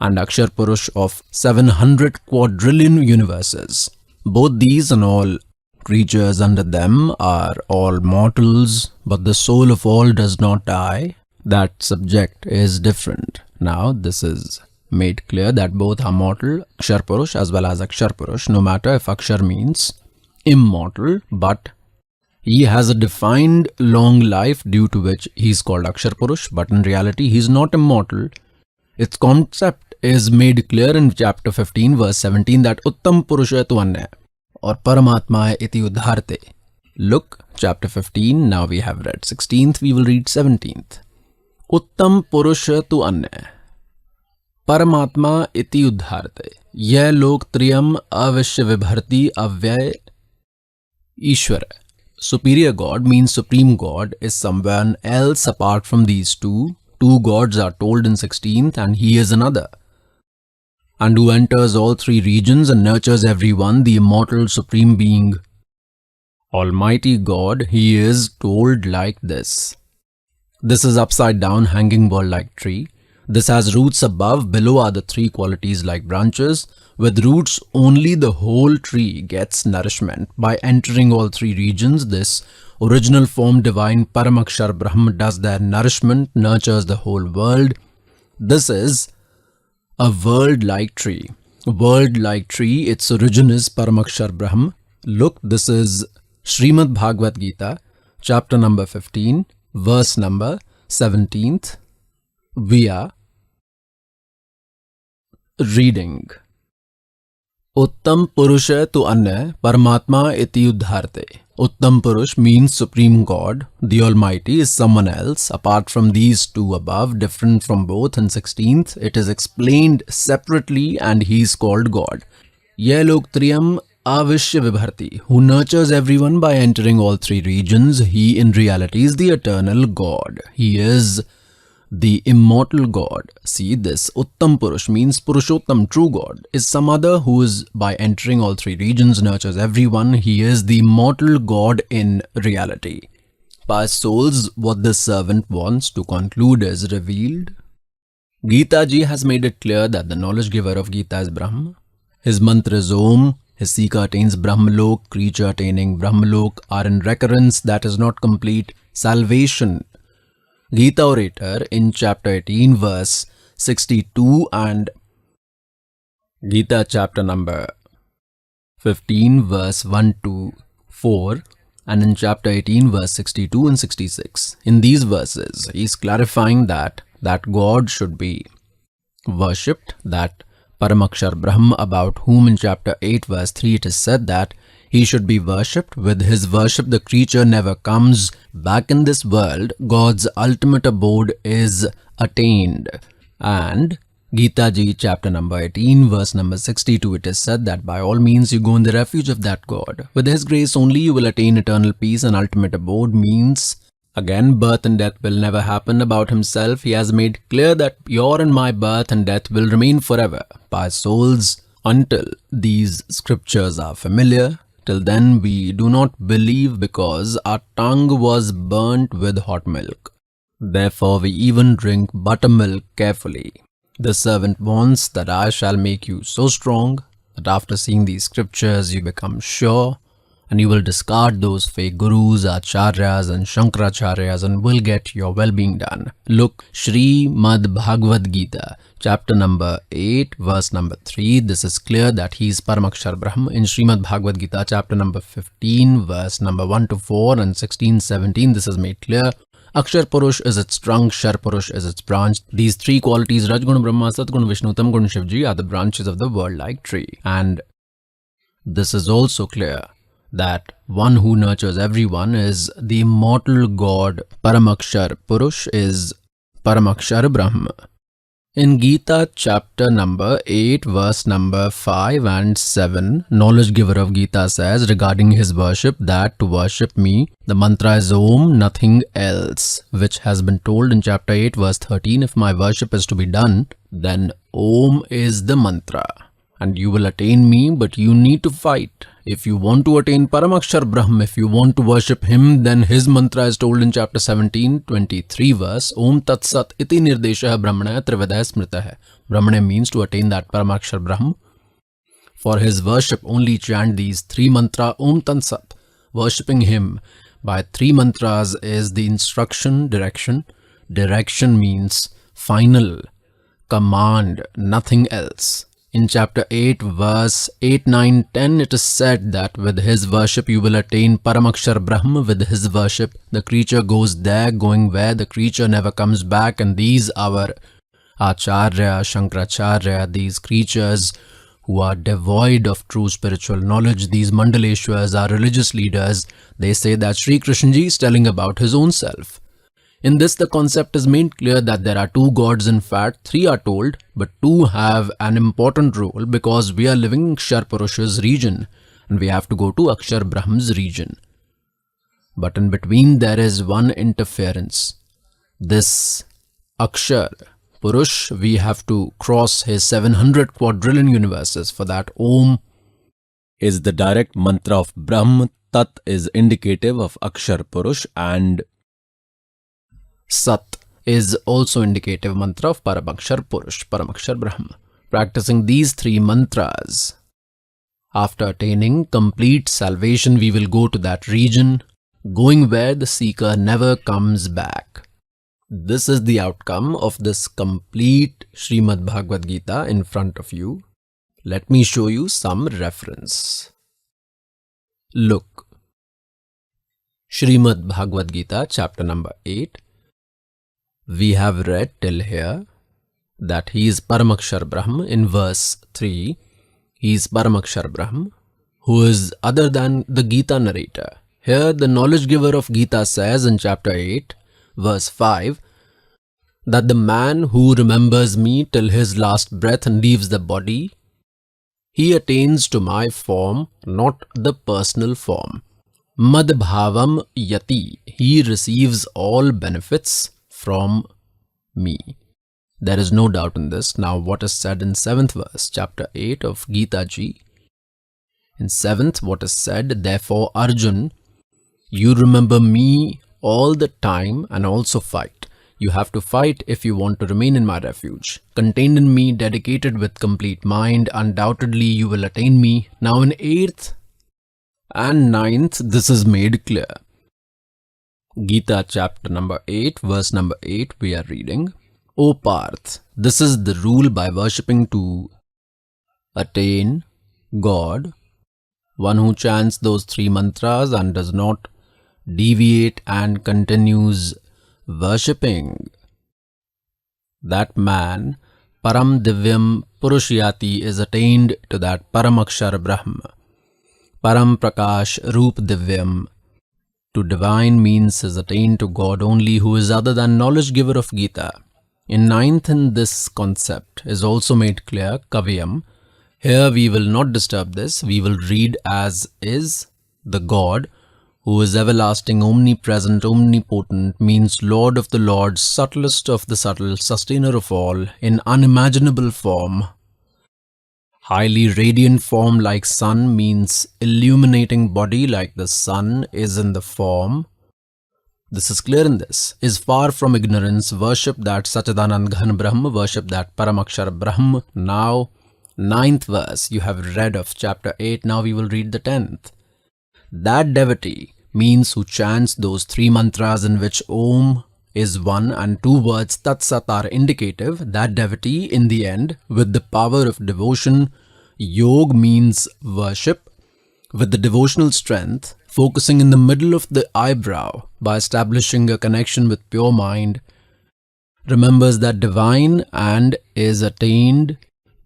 and Akshar Purush of 700 quadrillion universes. Both these and all creatures under them are all mortals, but the soul of all does not die. That subject is different. Now this is made clear that both are mortal, Kshar Purush as well as Akshar Purush, no matter if Akshar means immortal, but he has a defined long life due to which he is called Akshar Purush, but in reality he is not immortal. Its concept is made clear in chapter 15 verse 17 that Uttam Purusha tu Anya or Paramatma iti Udharte. Look, chapter 15, now we have read 16th, we will read 17th. Uttam Purusha tu Anya Paramatma iti Udharte. Yeh lok triyam avishya vibharti avyay Ishwara. Superior God means supreme God is someone else apart from these two. Two gods are told in 16th and he is another. And who enters all three regions and nurtures everyone, the immortal supreme being. Almighty God, he is told like this. This is upside down hanging ball like tree. This has roots above, below are the three qualities like branches. With roots only the whole tree gets nourishment. By entering all three regions, this original form divine Paramakshar Brahm does their nourishment, nurtures the whole world. This is a world-like tree. World-like tree, its origin is Paramakshar Brahm. Look, this is Srimad Bhagavad Gita, chapter number 15, verse number 17th. We are reading. Uttam Purusha tu Anya Paramatma iti Udharte. Uttam Purush means Supreme God. The Almighty is someone else apart from these two above, different from both. In 16th, it is explained separately and he is called God. Yeh lok triyam avishya vibharti, who nurtures everyone by entering all three regions. He in reality is the eternal God. He is the immortal God. See this, Uttam Purush means Purushottam, true God, is some other who is by entering all three regions nurtures everyone. He is the immortal God in reality. By souls, what this servant wants to conclude is revealed. Gita ji has made it clear that the knowledge giver of Gita is Brahma. His mantra is Om. His seeker attains Brahmalok, creature attaining Brahmalok are in recurrence that is not complete salvation. Gita orator in chapter 18 verse 62 and Gita chapter number 15 verse 1 to 4 and in chapter 18 verse 62 and 66. In these verses, he is clarifying that God should be worshipped, that Paramakshar Brahma, about whom in chapter 8 verse 3 it is said that he should be worshipped. With his worship the creature never comes back in this world. God's ultimate abode is attained. And Gita ji chapter number 18 verse number 62 it is said that by all means you go in the refuge of that God. With his grace only you will attain eternal peace, and ultimate abode means again birth and death will never happen. About himself he has made clear that your and my birth and death will remain forever by souls until these scriptures are familiar. Till then we do not believe because our tongue was burnt with hot milk. Therefore we even drink buttermilk carefully. The servant wants that I shall make you so strong that after seeing these scriptures you become sure, and you will discard those fake gurus, acharyas and shankracharyas and will get your well-being done. Look, Srimad Bhagavad Gita, chapter number 8, verse number 3. This is clear that he is Paramakshar Brahma. In Srimad Bhagavad Gita, chapter number 15, verse number 1 to 4 and 16, 17, this is made clear. Akshar Purush is its trunk, Shar Purush is its branch. These three qualities, Rajguna Brahma, Satguna Vishnu, Tamguna Shivji, are the branches of the world-like tree. And this is also clear that one who nurtures everyone is the immortal God. Paramakshar Purush is Paramakshar Brahma. In Gita chapter number 8 verse number 5 and 7, knowledge giver of Gita says regarding his worship that to worship me, the mantra is Om, nothing else, which has been told in chapter 8 verse 13, if my worship is to be done, then Om is the mantra. And you will attain me, but you need to fight. If you want to attain Paramakshar Brahma, if you want to worship him, then his mantra is told in chapter 17, 23 verse, Om Tat Sat iti nirdeshah Brahmana Trivedaya Smritah. Brahmana means to attain that Paramakshar Brahma. For his worship, only chant these three mantra, Om Tat Sat. Worshipping him by three mantras is the instruction, direction. Direction means final, command, nothing else. In chapter 8 verse 8, 9, 10 it is said that with his worship you will attain Paramakshar Brahma. With his worship the creature goes there, going where the creature never comes back. And these our Acharya, Shankracharya, these creatures who are devoid of true spiritual knowledge, these Mandaleshwars are religious leaders. They say that Sri Krishna ji is telling about his own self. In this, the concept is made clear that there are two gods. In fact, three are told, but two have an important role because we are living in Akshar Purusha's region and we have to go to Akshar Brahma's region. But in between there is one interference. This Akshar Purush, we have to cross his 700 quadrillion universes. For that, Om is the direct mantra of Brahma, Tat is indicative of Akshar Purush, and Sat is also indicative mantra of Paramakshar Purush, Paramakshar Brahma. Practicing these three mantras, after attaining complete salvation, we will go to that region, going where the seeker never comes back. This is the outcome of this complete Srimad Bhagavad Gita in front of you. Let me show you some reference. Look, Srimad Bhagavad Gita, chapter number 8. We have read till here that he is Paramakshar Brahma. In verse 3, he is Paramakshar Brahma, who is other than the Gita narrator. Here the knowledge giver of Gita says in chapter 8, verse 5, that the man who remembers me till his last breath and leaves the body, he attains to my form, not the personal form. Madbhavam yati, he receives all benefits from me. There is no doubt in this. Now what is said in 7th verse, chapter 8 of Gita ji. In 7th, what is said, therefore Arjun, you remember me all the time and also fight. You have to fight if you want to remain in my refuge. Contained in me, dedicated with complete mind, undoubtedly you will attain me. Now in 8th and 9th, this is made clear. Gita chapter number 8, verse number 8, we are reading. O Parth, this is the rule by worshipping to attain God. One who chants those 3 mantras and does not deviate and continues worshipping, that man, Param Divyam Purushyati, is attained to that Paramakshar Brahma. Param Prakash Roop Divyam. To divine means is attained to God only, who is other than knowledge giver of Gita. In 9th, in this concept is also made clear, Kavyam. Here we will not disturb this, we will read as is. The God, who is everlasting, omnipresent, omnipotent, means Lord of the Lords, subtlest of the subtle, sustainer of all, in unimaginable form. Highly radiant form like sun means illuminating body like the sun is in the form. This is clear in this. Is far from ignorance, worship that Sachidanand Ghan Brahma, worship that Paramakshar Brahma. Now, 9th verse you have read of chapter 8, now we will read the 10th. That devotee means who chants those 3 mantras in which Om is one and 2 words Tat Sat are indicative. That devotee in the end, with the power of devotion, Yog means worship, with the devotional strength, focusing in the middle of the eyebrow by establishing a connection with pure mind, remembers that divine and is attained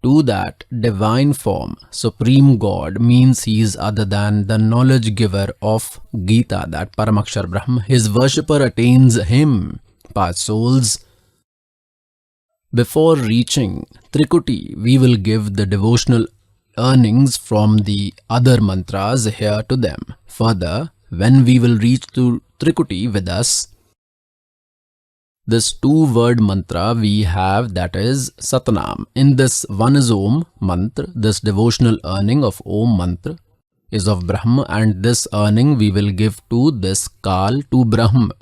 to that divine form. Supreme God means he is other than the knowledge giver of Gita, that Paramakshar Brahma. His worshipper attains him by souls. Before reaching Trikuti, we will give the devotional earnings from the other mantras here to them. Further, when we will reach to Trikuti with us, this 2-word mantra we have, that is Satnam. In this one is Om mantra, this devotional earning of Om mantra is of Brahma, and this earning we will give to this Kal, to Brahma.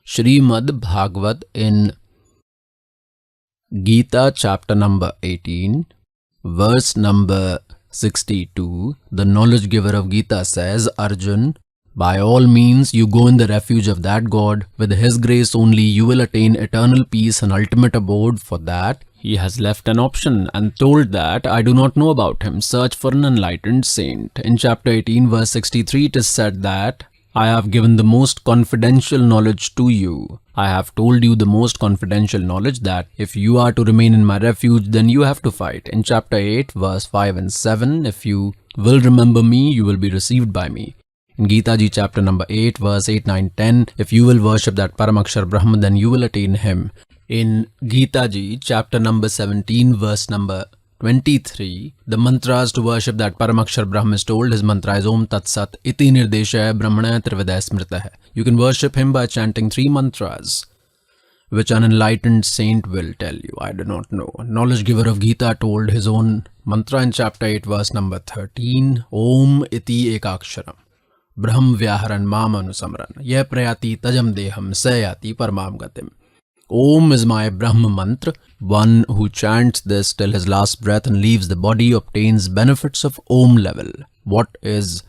Srimad Bhagavat in Gita chapter number 18, verse number 62, the knowledge giver of Gita says, Arjun, by all means you go in the refuge of that God. With his grace only you will attain eternal peace and ultimate abode. For that he has left an option and told that I do not know about him. Search for an enlightened saint. In chapter 18 verse 63 it is said that I have given the most confidential knowledge to you. I have told you the most confidential knowledge, that if you are to remain in my refuge, then you have to fight. In chapter 8 verse 5 and 7, if you will remember me, you will be received by me. In Gita Ji chapter number 8 verse 8, 9, 10, if you will worship that Paramakshar Brahma, then you will attain him. In Gita Ji chapter number 17 verse number 23, the mantras to worship that Paramakshar Brahma is told. His mantra is Om Tat Sat Iti Nirdeshaya Brahmana Trividaya Smritah. You can worship him by chanting 3 mantras, which an enlightened saint will tell you. I do not know. Knowledge giver of Gita told his own mantra in chapter 8 verse number 13. Om Iti Ekaksharam Brahm Vyaharan Mam Anusamran Ye Prayati Tajam Deham Sayati Paramam Gatim. Om is my Brahma mantra. One who chants this till his last breath and leaves the body obtains benefits of Om level. What is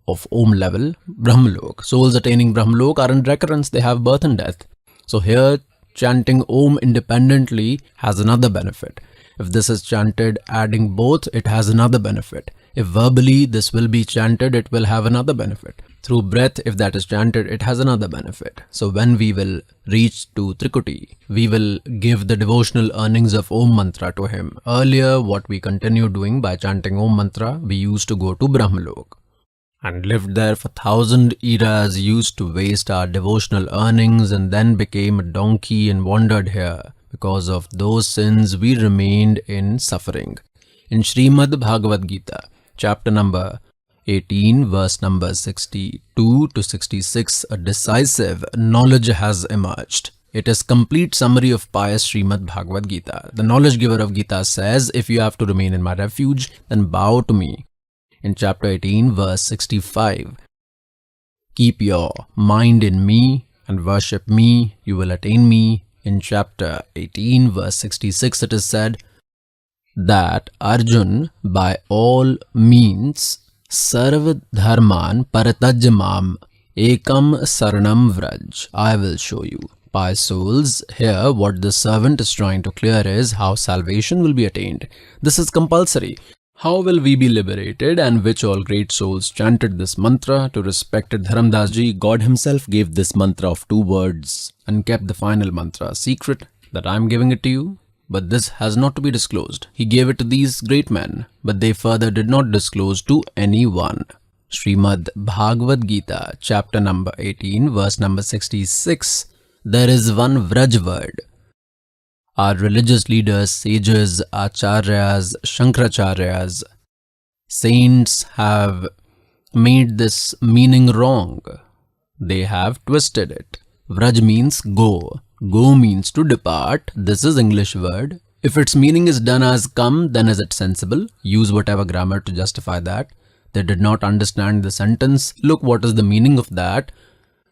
of Om level? Brahmalok. Souls attaining Brahmalok are in recurrence, they have birth and death. So here chanting Om independently has another benefit. If this is chanted adding both, it has another benefit. If verbally this will be chanted, it will have another benefit. Through breath, if that is chanted, it has another benefit. So when we will reach to Trikuti, we will give the devotional earnings of Om mantra to him. Earlier, what we continue doing by chanting Om mantra, we used to go to Brahmalok and lived there for 1,000 eras, used to waste our devotional earnings and then became a donkey and wandered here. Because of those sins, we remained in suffering. In Srimad Bhagavad Gita, chapter number 18, verse number 62 to 66, a decisive knowledge has emerged. It is complete summary of pious Srimad Bhagavad Gita. The knowledge giver of Gita says, if you have to remain in my refuge, then bow to me. In chapter 18, verse 65, keep your mind in me and worship me, you will attain me. In chapter 18, verse 66, it is said that Arjun, by all means, sarv dharman parataj mam ekam saranam vraj. I will show you. Pious souls, here what the servant is trying to clear is how salvation will be attained. This is compulsory. How will we be liberated, and which all great souls chanted this mantra? To respected Dharamdas ji, God himself gave this mantra of 2 words and kept the final mantra secret, that I am giving it to you. But this has not to be disclosed. He gave it to these great men, but they further did not disclose to anyone. Srimad Bhagavad Gita, chapter number 18, verse number 66. There is one Vraj word. Our religious leaders, sages, acharyas, shankracharyas, saints have made this meaning wrong. They have twisted it. Vraj means go. Go means to depart. This is English word. If its meaning is done as come, then is it sensible? Use whatever grammar to justify that. They did not understand the sentence. Look what is the meaning of that.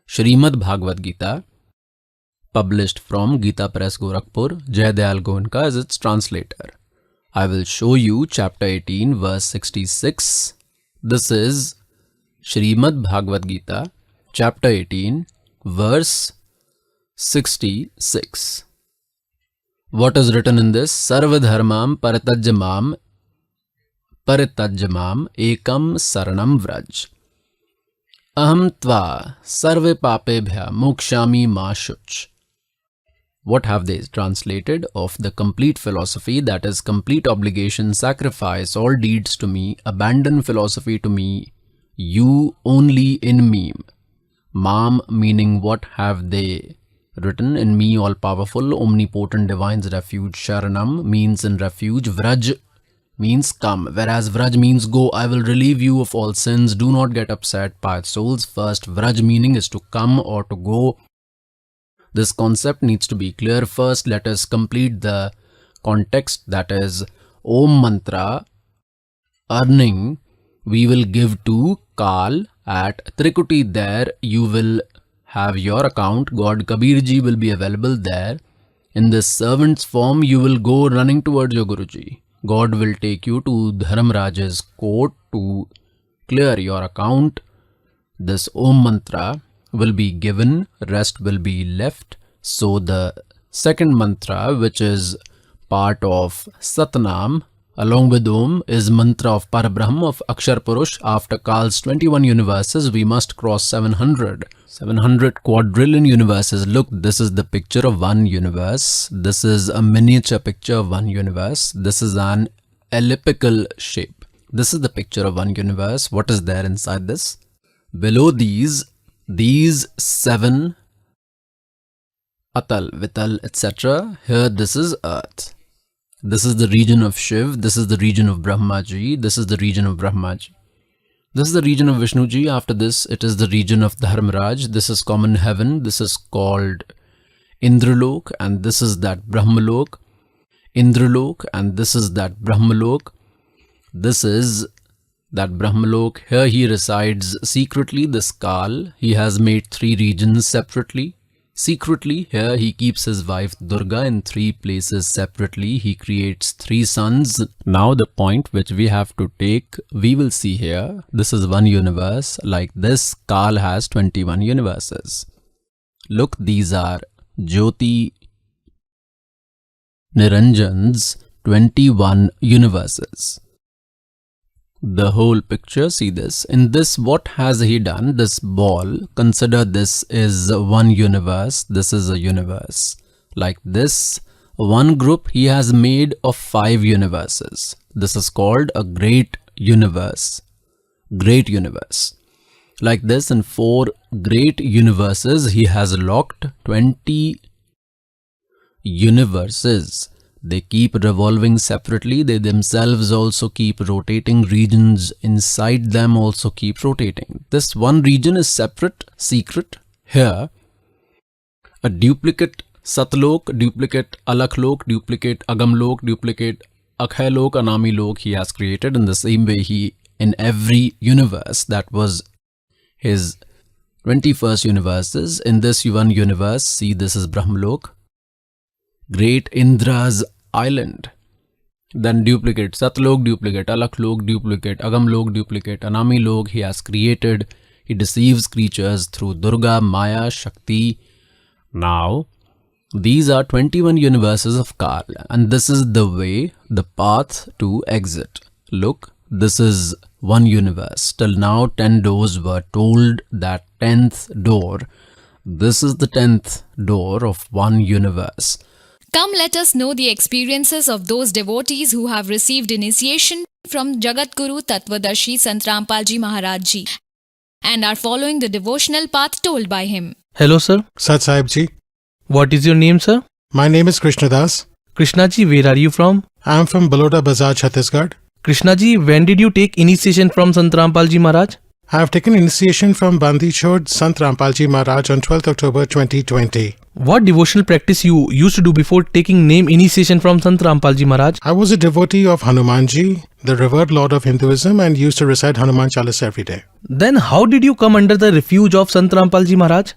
Srimad Bhagavad Gita, published from Gita Press Gorakhpur, Jai Dayal Goenka is its translator. I will show you chapter 18 verse 66. This is Srimad Bhagavad Gita, chapter 18 verse 66. What is written in this? Sarva dharmam paratajamam ekam saranam vraj. Aham tva sarve papebhya mokshami ma shuch. What have they translated of the complete philosophy, that is complete obligation, sacrifice all deeds to me, abandon philosophy to me, you only in me. Mam meaning what have they written? In me all powerful, omnipotent divine's refuge. Sharanam means in refuge. Vraj means come, whereas Vraj means go. I will relieve you of all sins. Do not get upset, pious souls. First, Vraj meaning is to come or to go. This concept needs to be clear. First, let us complete the context, that is Om Mantra earning we will give to Kal at Trikuti. There you will have your account. God Kabir ji will be available there. In this servant's form, you will go running towards your Guruji. God will take you to Dharamraj's court to clear your account. This Om Mantra will be given, rest will be left. So the second mantra, which is part of Satnam along with Om, is mantra of Parabrahm of Akshar Purush. After Kal's 21 universes, we must cross 700 quadrillion universes. Look, this is the picture of one universe. This is a miniature picture of one universe. This is an elliptical shape. This is the picture of one universe. What is there inside this? Below these 7 Atal, Vital, etc. Here this is Earth. This is the region of Shiv. This is the region of Brahmaji. This is the region of Brahmaji. This is the region of Vishnuji. After this, it is the region of Dharmaraj. This is common heaven. This is called Indralok, and this is that Brahmalok. Indralok, and this is that Brahmalok. This is that Brahmalok. Here he resides secretly, this Kal. He has made 3 regions separately. Secretly, here he keeps his wife Durga in 3 places separately. He creates 3 sons. Now the point which we have to take, we will see here. This is one universe. Like this, Kal has 21 universes. Look, these are Jyoti Niranjan's 21 universes. The whole picture, see this. In this, what has he done? This ball, consider this is one universe. This is a universe. Like this, one group he has made of 5 universes. This is called a great universe. Great universe. Like this, in 4 great universes, he has locked 20 universes. They keep revolving separately. They themselves also keep rotating. Regions inside them also keep rotating. This one region is separate, secret. Here, a duplicate Satlok, duplicate Alaklok, duplicate Agamlok, duplicate Akhaylok, Anami Lok he has created. In the same way, he, in every universe, that was his 21st universes. In this one universe, see, this is Brahmalok, Great Indra's island. Then duplicate, Satlok duplicate, Alaklok duplicate, Agamlok duplicate, Anami Lok he has created. He deceives creatures through Durga, Maya, Shakti. Now, these are 21 universes of Kal, and this is the way, the path to exit. Look, this is one universe. Till now 10 doors were told, that 10th door. This is the 10th door of one universe. Come, let us know the experiences of those devotees who have received initiation from Jagat Guru Tattvadarshi Sant Rampal Ji Maharaj Ji and are following the devotional path told by him. Hello, sir. Sat Sahib Ji. What is your name, sir? My name is Krishna Das. Krishna ji, where are you from? I am from Baloda Bazaar, Chhattisgarh. Krishna ji, when did you take initiation from Sant Rampal Ji Maharaj? I have taken initiation from Bandi Chod Sant Rampal Ji Maharaj on 12th October 2020. What devotional practice you used to do before taking name initiation from Sant Rampal Ji Maharaj? I was a devotee of Hanumanji, the revered lord of Hinduism, and used to recite Hanuman Chalis every day. Then how did you come under the refuge of Sant Rampal Ji Maharaj?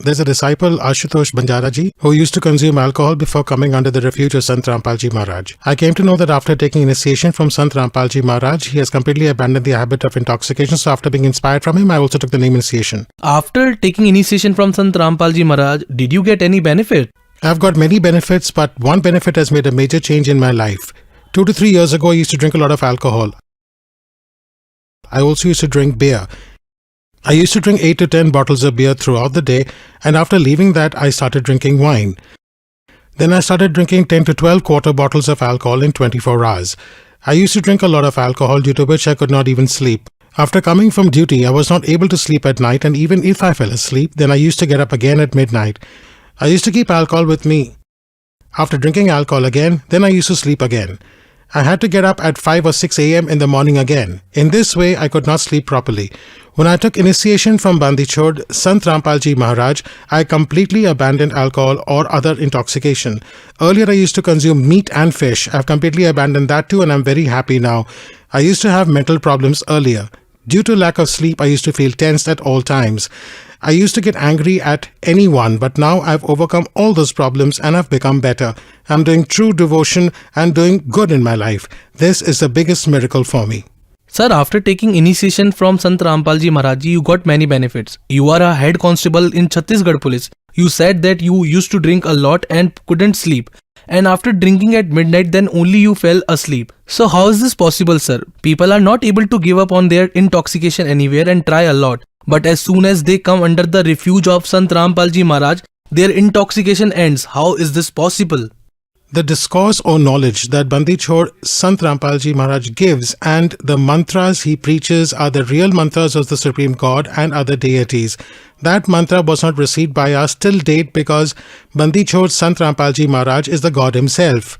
There's a disciple, Ashutosh Banjara Ji, who used to consume alcohol before coming under the refuge of Sant Rampal Ji Maharaj. I came to know that after taking initiation from Sant Rampal Ji Maharaj, he has completely abandoned the habit of intoxication. So after being inspired from him, I also took the name initiation. After taking initiation from Sant Rampal Ji Maharaj, did you get any benefit? I've got many benefits, but one benefit has made a major change in my life. 2 to 3 years ago, I used to drink a lot of alcohol. I also used to drink beer. I used to drink 8 to 10 bottles of beer throughout the day, and after leaving that, I started drinking wine. Then I started drinking 10 to 12 quarter bottles of alcohol in 24 hours. I used to drink a lot of alcohol, due to which I could not even sleep. After coming from duty, I was not able to sleep at night, and even if I fell asleep, then I used to get up again at midnight. I used to keep alcohol with me. After drinking alcohol again, then I used to sleep again. I had to get up at 5 or 6 a.m. in the morning again. In this way, I could not sleep properly. When I took initiation from Bandi Chod Sant Rampal Ji Maharaj, I completely abandoned alcohol or other intoxication. Earlier, I used to consume meat and fish. I've completely abandoned that too, and I'm very happy now. I used to have mental problems earlier. Due to lack of sleep, I used to feel tensed at all times. I used to get angry at anyone, but now I've overcome all those problems and I've become better. I'm doing true devotion and doing good in my life. This is the biggest miracle for me. Sir, after taking initiation from Sant Rampal Ji Maharaj, you got many benefits. You are a head constable in Chhattisgarh Police. You said that you used to drink a lot and couldn't sleep. And after drinking at midnight, then only you fell asleep. So how is this possible, sir? People are not able to give up on their intoxication anywhere and try a lot. But as soon as they come under the refuge of Sant Rampal Ji Maharaj, their intoxication ends. How is this possible? The discourse or knowledge that Bandi Chod Sant Rampal Ji Maharaj gives and the mantras he preaches are the real mantras of the Supreme God and other deities. That mantra was not received by us till date because Bandi Chod Sant Rampal Ji Maharaj is the God himself.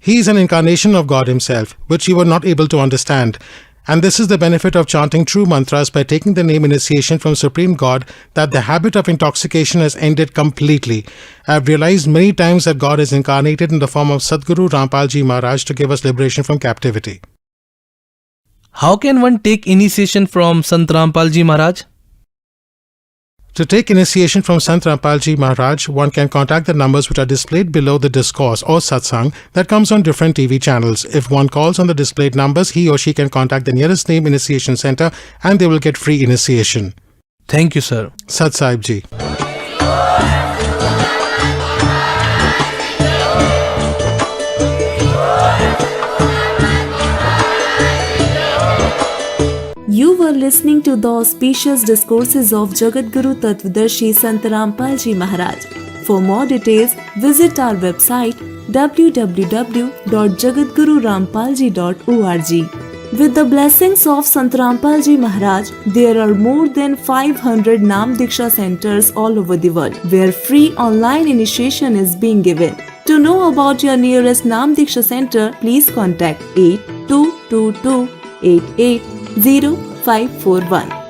He is an incarnation of God himself, which you were not able to understand. And this is the benefit of chanting true mantras by taking the name initiation from Supreme God, that the habit of intoxication has ended completely. I have realized many times that God is incarnated in the form of Sadguru Rampal Ji Maharaj to give us liberation from captivity. How can one take initiation from Sant Rampal Ji Maharaj? To take initiation from Sant Rampal Ji Maharaj, one can contact the numbers which are displayed below the discourse or satsang that comes on different TV channels. If one calls on the displayed numbers, he or she can contact the nearest name initiation center and they will get free initiation. Thank you, sir. Sat Sahib Ji. You were listening to the auspicious discourses of Jagat Guru Tattvadarshi Sant Rampal Ji Maharaj. For more details, visit our website www.jagatgururampalji.org. With the blessings of Sant Rampal Ji Maharaj, there are more than 500 Nam Diksha centers all over the world where free online initiation is being given. To know about your nearest Nam Diksha center, please contact 8222 880541.